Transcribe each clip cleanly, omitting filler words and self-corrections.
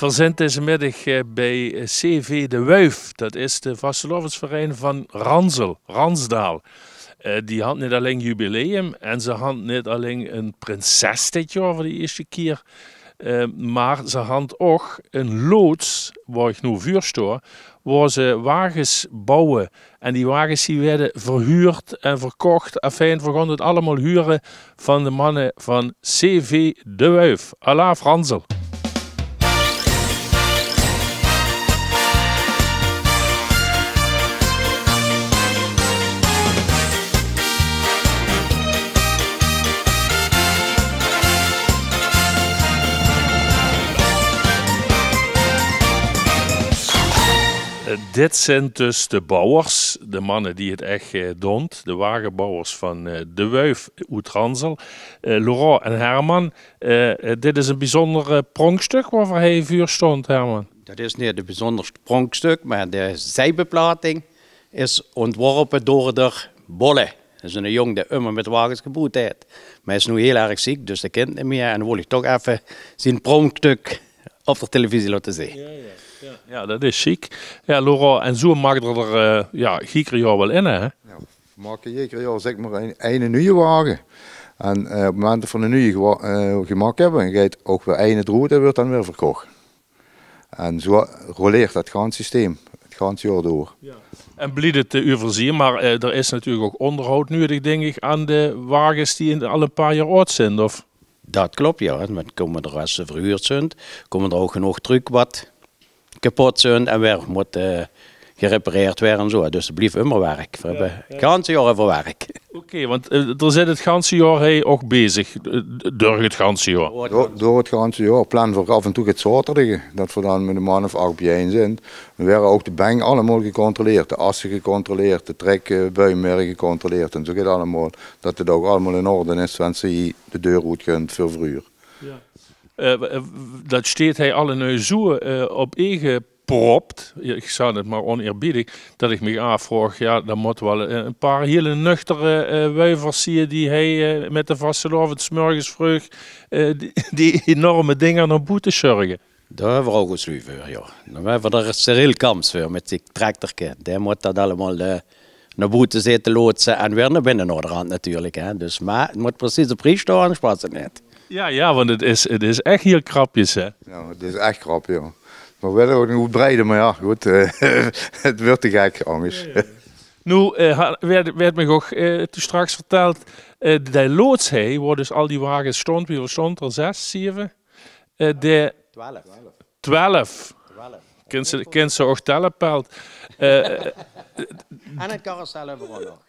verzend deze middag bij CV De Wuif. Dat is de vastelovensverein van Ransdaal. Die had niet alleen jubileum en ze had niet alleen een prinses dit jaar voor de eerste keer. Maar ze had ook een loods, waar ik nu vuur sta, waar ze wagens bouwen. En die wagens die werden verhuurd en verkocht. Afijn, we gaan het allemaal huren van de mannen van CV De Wuif. Alla Fransel. Dit zijn dus de bouwers, de mannen die het echt doen, de wagenbouwers van De Wuif uit Ransel. Laurent en Herman, dit is een bijzonder pronkstuk waarvoor hij vuur stond, Herman. Dat is niet het bijzonderste pronkstuk, maar de zijbeplating is ontworpen door de Bolle. Dat is een jongen die immer met wagens gebouwd heeft. Maar hij is nu heel erg ziek, dus dat kent niet meer. En dan wil ik toch even zijn pronkstuk op de televisie laten zien. Ja, dat is chic. Ja, Laurent, en zo mag er gieker jaar wel in, hè? Ja, we maken ieder jaar zeg maar een nieuwe wagen. En op het moment dat we een nieuwe gemaakt hebben, gaat ook weer een route en wordt dan weer verkocht. En zo roleert dat hele systeem, het hele jaar door. Ja. En blijft het u voorzien, maar er is natuurlijk ook onderhoud nodig, denk ik, aan de wagens die al een paar jaar oud zijn, of? Dat klopt, ja. Dan komen er als ze verhuurd zijn, komen er ook genoeg truck wat kapot zijn en weer moet gerepareerd worden en zo. Dus het blijft immer werk. We hebben het hele jaar voor werk. Oké, want er zit het hele jaar ook bezig, door het hele jaar. Door het hele jaar. Plan voor af en toe het zaterdag, dat we dan met een man of 8 bijeen zijn. We werden ook de bang allemaal gecontroleerd, de assen gecontroleerd, de trekbuimerken gecontroleerd. En zo gaat allemaal, dat het ook allemaal in orde is, want ze de deur uit kunt voor verhuur. Ja. Dat steekt hij alle nu zo op eigen propt, ik zou het maar oneerbiedig, dat ik me afvraag, ja, dan moet wel een paar hele nuchtere wuivers zien die hij met de vastelovend 's morgens vroeg die enorme dingen naar boete zorgen. Daar hebben we ook eens voor, ja. Dan hebben we er serieel kans voor met die tractorke. Die moet dat allemaal naar boete zitten loodsen en weer naar binnen onderhand natuurlijk. Hè. Dus, maar het moet precies de prijs staan, anders past het niet. Ja, want het is echt heel krapjes, hè? Ja, het is echt krap, ja. We willen ook nog breiden, maar ja, goed, het wordt te gek anders. Ja. Nu werd me ook toen straks verteld, de loods waar dus al die wagens stond, wie stond er 6, 7? 12. Kent ze ook tellen, Pelt. En het carousel hebben we ook nog.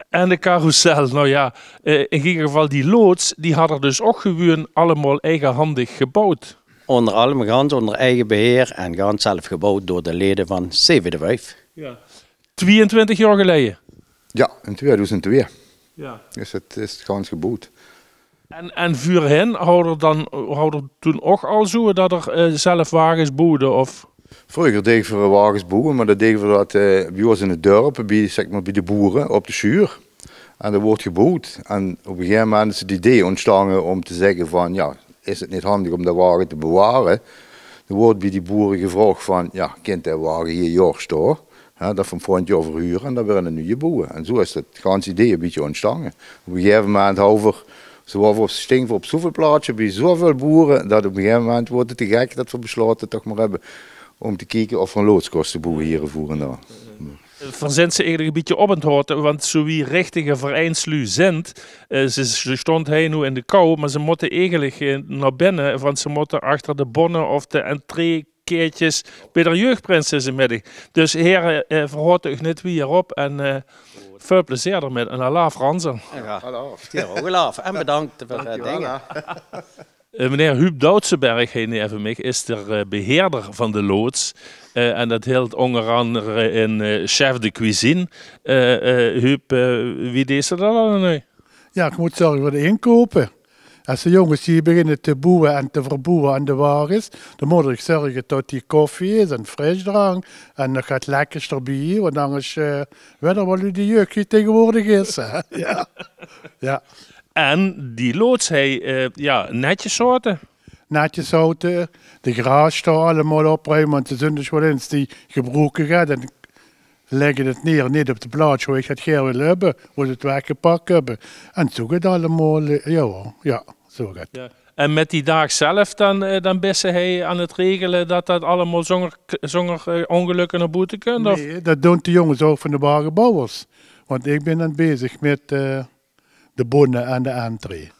En de carousel, nou ja, in ieder geval die loods, die hadden dus ook gewoon allemaal eigenhandig gebouwd. Onder allemaal gans onder eigen beheer en gans zelf gebouwd door de leden van CV De Wuif. Ja. 22 jaar geleden? Ja, in 2002. Ja. Dus het is gans gebouwd. En voor hen hadden toen ook al zo dat er zelf wagens bouwden, of? Vroeger deed ik voor wagens bouwen, maar dat deden we dat bij ons in het dorp, bij de boeren op de schuur. En dat wordt gebouwd. En op een gegeven moment is het idee ontstaan om te zeggen van, ja, is het niet handig om de wagen te bewaren? Er wordt bij die boeren gevraagd van, ja, kind de wagen hier jaar staan? Ja, dat van een jaar verhuren en dan weer een nieuwe bouwen. En zo is het hele idee een beetje ontstaan. Op een gegeven moment ze waren op sting op zoveel plaatsen bij zoveel boeren, dat op een gegeven moment wordt het te gek dat we besloten toch maar hebben om te kijken of er een loodskosten bouwen hier voeren daar. Verzend ze eigenlijk een beetje op het hoort, want zo wie richtige vereinslui zijn, ze stond hij nu in de kou, maar ze moeten eigenlijk naar binnen, want ze moeten achter de bonnen of de entreekeertjes bij de jeugdprinsessen middag. Dus heren, verhoort u niet wie erop en veel plezier ermee en Allah Fransen. Ja, ook en bedankt voor het dingen. Meneer Huub Doutsenberg, even mij, is de beheerder van de loods. En dat hield onder andere in chef de cuisine. Huub, wie deed ze dat al nu? Ja, ik moet zorgen voor de inkopen. Als de jongens die beginnen te boeren en te verboeren aan de wagens, dan moet ik zorgen dat die koffie is en frisdrank. En dat gaat lekkers erbij, want anders weet je wel die jeugdje tegenwoordig is. Ja. Ja. En die loods hij netjes soorten. netjes houden. De gras daar allemaal opruimen, want de zondag wel eens die gebroken gaat. En leggen het neer, niet op de plaats waar ik het graag wil hebben, waar ze het weggepakt hebben. En zo gaat het allemaal, ja, zo gaat het. Ja. En met die dag zelf dan best hij aan het regelen dat allemaal zonder ongelukken naar buiten kunnen? Of? Nee, dat doen de jongens ook van de wagenbouwers. Want ik ben dan bezig met de bonnen en de entree.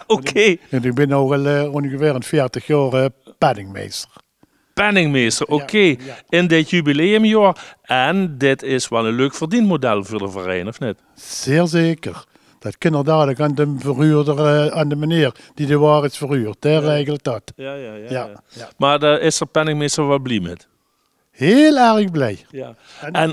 Oké. En ik ben al ongeveer een 40 jaar penningmeester. Penningmeester, oké. Ja. In dit jubileumjaar. En dit is wel een leuk verdienmodel voor de vereniging, of niet? Zeer zeker. Dat kan er dadelijk aan de verhuurder, aan de meneer die de wagens verhuurt. Daar regelt dat. Ja. Maar daar is de penningmeester wel blij met. Heel erg blij. Ja.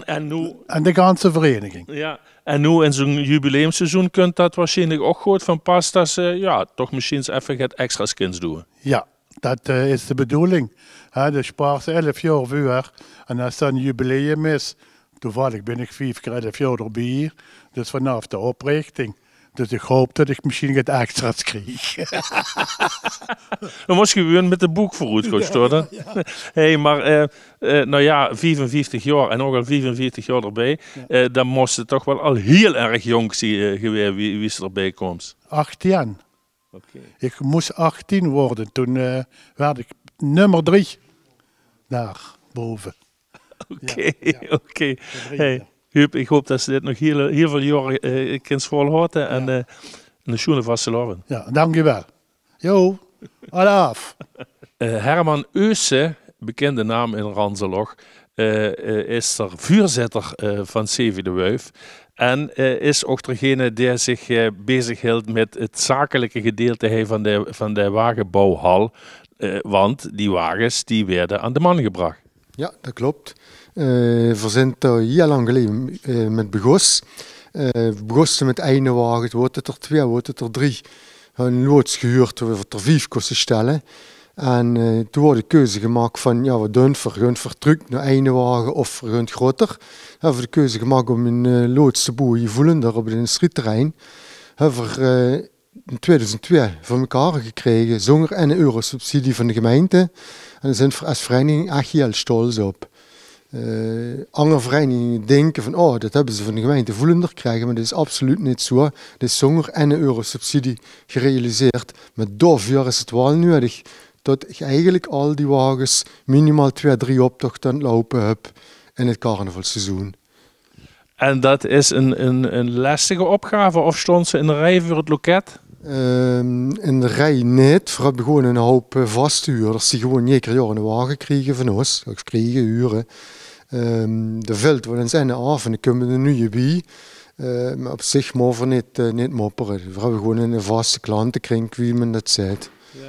En de ganse vereniging. Ja. En nu in zo'n jubileumseizoen kunt dat waarschijnlijk ook goed van pas dat ze toch misschien eens even het extra skins doen. Ja, dat is de bedoeling. De spaart ze 11 jaar voor. En als dat een jubileum is, toevallig ben ik 5 keer 11 jaar erbij. Dus vanaf de oprichting. Dus ik hoop dat ik misschien het extra's krijg. Dan moest je gewoon met de boek vooruit worden. Ja. Hey, maar 55 jaar en ook al 45 jaar erbij. Ja. Dan moest het toch wel al heel erg jong zijn geweest wie ze erbij komt. 18. Okay. Ik moest 18 worden. Toen werd ik nummer 3 daar boven. Oké. Hey, Huub, ik hoop dat ze dit nog heel veel jaren kunnen volhouden. En een schoenen vastelovend. Ja, dankjewel. Jo, alle af. Herman Euse, bekende naam in Ranzeloch, is er voorzitter van CV de Wuif. En is ook degene die zich bezighoudt met het zakelijke gedeelte van de wagenbouwhal. Want die wagens die werden aan de man gebracht. Ja, dat klopt. We zijn er heel lang geleden met begos. We begonnen met één wagen, het wordt het er 2, wordt het er 3. Een loods gehuurd, we er 5 kosten stellen. En toen wordt de keuze gemaakt van, ja, wat doen we truck naar één wagen of we groter. We hebben de keuze gemaakt om een loods te bouwen hier Voelender op het industrieterrein. Hebben we in 2002 voor elkaar gekregen, zonder een euro subsidie van de gemeente. En daar zijn we als vereniging echt heel stolz op. Andere verenigingen denken van, dat hebben ze van de gemeente Voelender gekregen, maar dat is absoluut niet zo. Dat is zonder een euro subsidie gerealiseerd. Maar daarvoor is het wel nodig dat je eigenlijk al die wagens minimaal 2-3 optochten aan het lopen hebt in het carnavalseizoen. En dat is een lastige opgave, of stond ze in de rij voor het loket? In de rij niet. We hebben gewoon een hoop vaste huurders die gewoon 1 keer jaar een wagen krijgen van ons. Of krijgen, huren. De veld wordt in zijn af en dan komen er nu bij. Maar op zich mogen we niet mopperen. We hebben gewoon een vaste klantenkring, wie men dat zegt. Ja.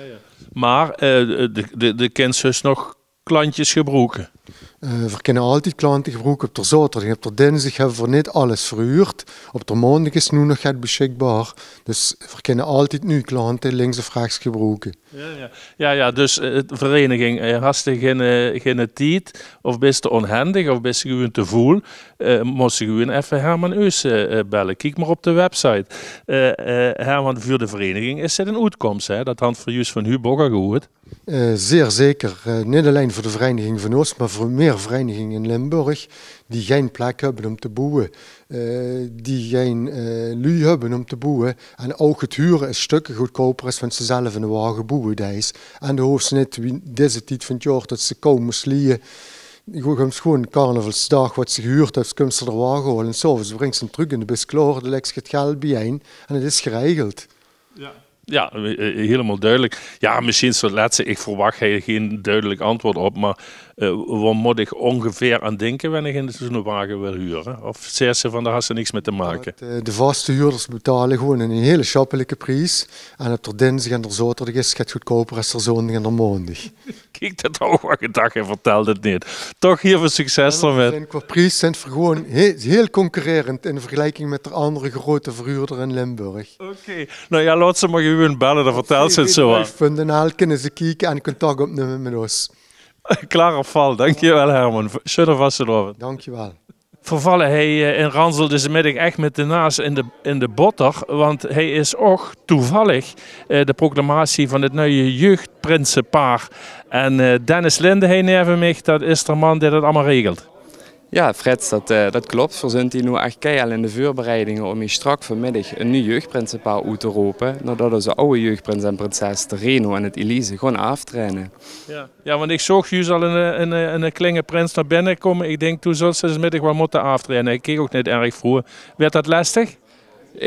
Maar de kent dus nog klantjes gebroken. We kunnen altijd klanten gebruiken op de zaterdag. Op de dinsdag hebben we niet alles verhuurd. Op de maandag is nu nog het beschikbaar. Dus we kunnen altijd nu klanten links of rechts gebruiken. Ja, dus de vereniging, had je geen tijd, of best je onhandig, of best je gewoon te voel, moest je gewoon even Herman Eus bellen. Kijk maar op de website. Herman, voor de vereniging is het een uitkomst, hè? Dat had voor Jus van Hubogger gehoord. Zeer zeker. Niet alleen voor de vereniging van ons, maar voor meer verenigingen in Limburg die geen plek hebben om te bouwen, die geen lui hebben om te bouwen. En ook het huren is stukken goedkoper als van ze zelf in de wagen bouwen. En de hoofd niet deze tijd van het jaar dat ze komen slieën. Gewoon carnavalsdag wat ze gehuurd hebben, kunnen ze de wagen halen. En s'avonds brengt ze hem terug in de bus klaar, dan legt ze het geld bijeen en het is geregeld. Ja, helemaal duidelijk. Ja, misschien zo laatste. Ik verwacht geen duidelijk antwoord op, maar waar moet ik ongeveer aan denken wanneer ik zo'n wagen wil huren? Of zeggen ze van daar has er niks mee te maken? De vaste huurders betalen gewoon een hele schappelijke prijs. En op de dinsdag en de zaterdag is het goedkoper als de zondag en de maandag. Kijk, dat ook wat gedacht en vertel het niet. Toch heel veel succes ermee. Qua prijs zijn we gewoon heel concurrerend in vergelijking met de andere grote verhuurder in Limburg. Oké. Nou ja, laat ze maar gewoon bellen, dan vertelt ze het zo. .nl kunnen ze kijken en contact opnemen met ons. Klaar op val. Dankjewel Herman. Schöne vastelovend. Dankjewel. vervallen hij in Ransel deze middag echt met de naas in de botter. Want hij is ook toevallig de proclamatie van het nieuwe jeugdprinsenpaar. En Dennis Linde, hij neven mij, dat is de man die dat allemaal regelt. Ja, Frits, dat klopt. We zijn hier nu echt keihard in de voorbereidingen om hier strak vanmiddag een nieuw jeugdprinsenpaar uit te roepen. Nadat onze oude jeugdprins en prinses, de Reno en het Elise, gewoon aftrainen. Ja, want ik zag juist al een kleine prins naar binnen komen. Ik denk, toen zullen ze dus middag wel moeten aftrainen. Ik keek ook niet erg vroeg. Werd dat lastig?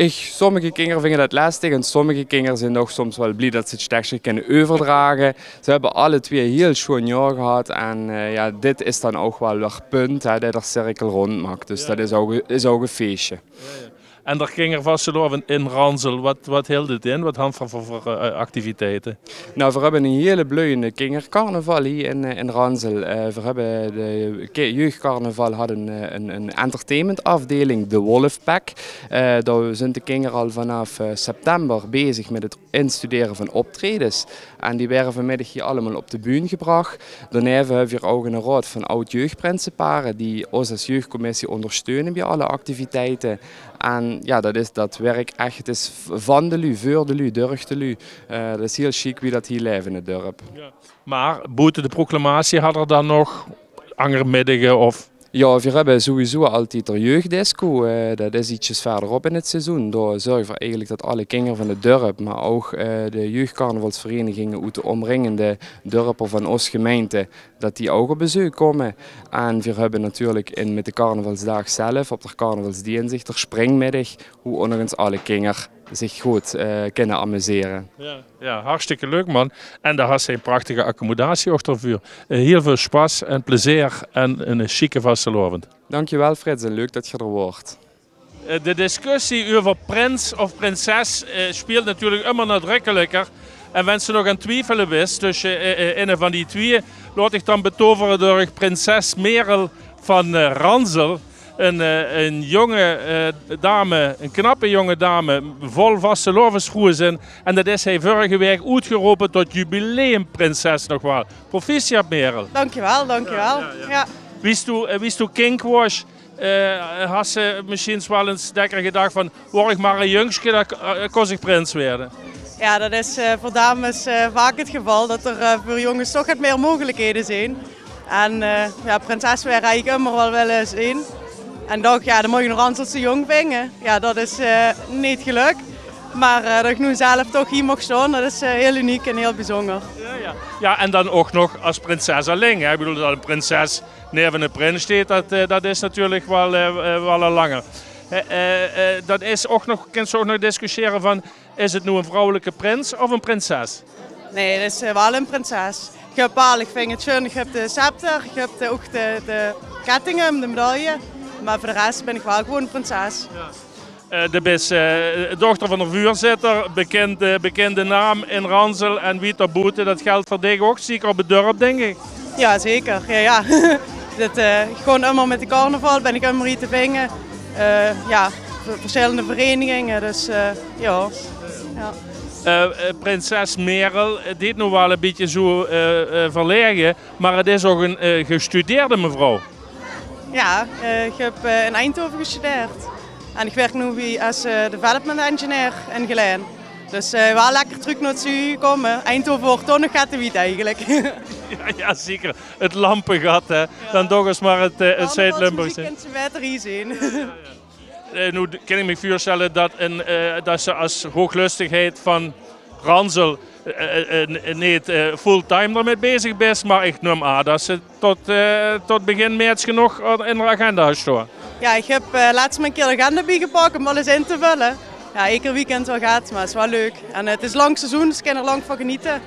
Sommige kinderen vinden dat lastig en sommige kinderen zijn nog soms wel blij dat ze het sterkste kunnen overdragen. Ze hebben alle twee heel schoon jaar gehad en ja, dit is dan ook wel weer punt dat de cirkel rond maakt. Dus dat is ook een feestje. En er ging er vast in Ransel. Wat hield het in? Wat had voor activiteiten? Nou, we hebben een hele bleuende kindercarnaval hier in Ransel. We hebben de jeugdcarnaval hadden een entertainmentafdeling, de Wolfpack. Daar zijn de kinderen al vanaf september bezig met het instuderen van optredens. En die werden vanmiddag hier allemaal op de bühne gebracht. Daarna hebben we hier ook een raad van oud-jeugdprinsenparen die ons als jeugdcommissie ondersteunen bij alle activiteiten. En ja, dat werkt echt. Het is van de lu, voor de lu, durch de lu. Dat is heel chic wie dat hier leven in het dorp. Ja. Maar buiten de proclamatie had er dan nog andere middagen of... Ja, we hebben sowieso altijd de jeugddisco. Dat is ietsjes verderop in het seizoen. Daar zorgen we eigenlijk dat alle kinderen van het dorp, maar ook de jeugdcarnavalsverenigingen uit de omringende dorpen van onze gemeente, dat die ook op bezoek komen. En we hebben natuurlijk met de carnavalsdag zelf, op de carnavalsdienst, de springmiddag, hoe ondanks alle kinderen zich goed kunnen amuseren. Ja, hartstikke leuk man. En daar had ze een prachtige accommodatie ook ervoor. Heel veel spaas en plezier en een chique vastelovend. Dankjewel Frits en leuk dat je er wordt. De discussie over prins of prinses speelt natuurlijk immer nadrukkelijker. En als ze nog aan twijfelen is tussen een van die twee, laat ik dan betoveren door prinses Merel van Ransel. Een jonge dame, een knappe jonge dame, vol vastelovenschoenen. En dat is hij vorige week uitgeroepen tot jubileumprinses nog wel. Proficiat Merel. Dankjewel, dankjewel. Ja. Wist u kink was, had ze misschien wel eens lekker gedacht van, word ik maar een jongske, dan kon ik prins worden. Ja, dat is voor dames vaak het geval, dat er voor jongens toch wat meer mogelijkheden zijn. En ja, prinses werd eigenlijk immer wel eens in. En dacht, ja, dan mag je nog Ranselse jong vingen. Ja, dat is niet geluk. Maar dat ik nu zelf toch hier mag staan, dat is heel uniek en heel bijzonder. Ja, en dan ook nog als prinses alleen. Hè? Ik bedoel, dat een prinses neven een prins staat, dat is natuurlijk wel een lange. Dat is ook nog, kan je ook nog discussiëren van, is het nu een vrouwelijke prins of een prinses? Nee, het is wel een prinses. Ik vind het schön, ik heb de scepter, ik heb ook de kettingen, de medaille. Maar voor de rest ben ik wel gewoon een prinses. Ja. De best dochter van de vuurzitter, bekende naam in Ransel en Wieter Boete. Dat geldt voor dich ook, zeker op het dorp, denk ik. Ja, zeker. Ja. Gewoon immer met de carnaval ben ik immer hier te vingen. Ja, verschillende verenigingen, dus ja. Prinses Merel, dit nu wel een beetje zo verlegen, maar het is ook een gestudeerde mevrouw. Ja, ik heb in Eindhoven gestudeerd. En ik werk nu als development engineer in Geleen. Dus wel lekker terug naar het gekomen. Eindhoven wordt toch nog wiet eigenlijk. Ja, zeker. Het lampengat, hè. Ja. Dan toch eens maar het Zuid-Limburg zijn. Dan kan ze beter hier zien. Nu kan ik me voorstellen dat ze als hooglustigheid van Ransel niet fulltime ermee bezig is, maar ik neem aan dat ze tot begin maart genoeg in de agenda staan. Ja, ik heb laatst een keer de agenda bijgepakt om alles in te vullen. Ja, ieder weekend wel gaat, maar het is wel leuk. En het is lang seizoen, dus ik kan er lang van genieten.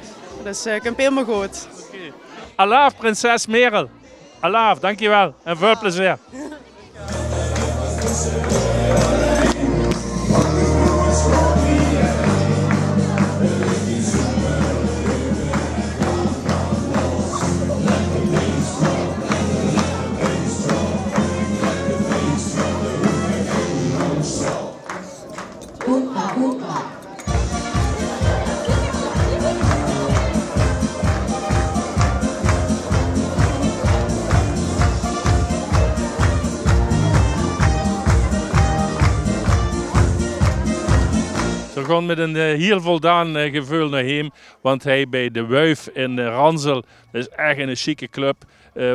Dus ik heb helemaal goed. Okay. Alaaf, prinses Merel. Alaaf, dankjewel en veel plezier. gaan met een heel voldaan gevoel naar hem. Want hij bij de Wuif in Ranzel, dat is echt een chique club,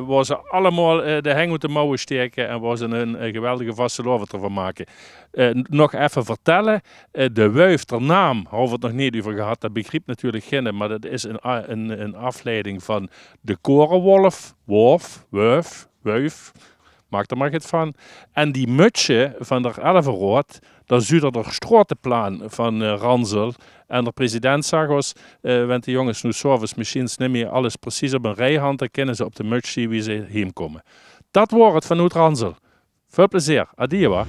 waar ze allemaal de heng uit de mouwen steken en waar ze een geweldige vastelovend ervan maken. Nog even vertellen, de Wuif, de naam, hebben we het nog niet over gehad, dat begrijpt natuurlijk geen, maar dat is een afleiding van de korenwolf, wuif, maak er maar het van. En die mutsje van de Elverrood, dat is er strottenplan van Ranzel. En de president zag ons, want de jongens nu s'avonds misschien niet meer alles precies op een rijhand, dan kunnen ze op de muts zien wie ze heen komen. Dat wordt het van Ranzel. Veel plezier. Adieu.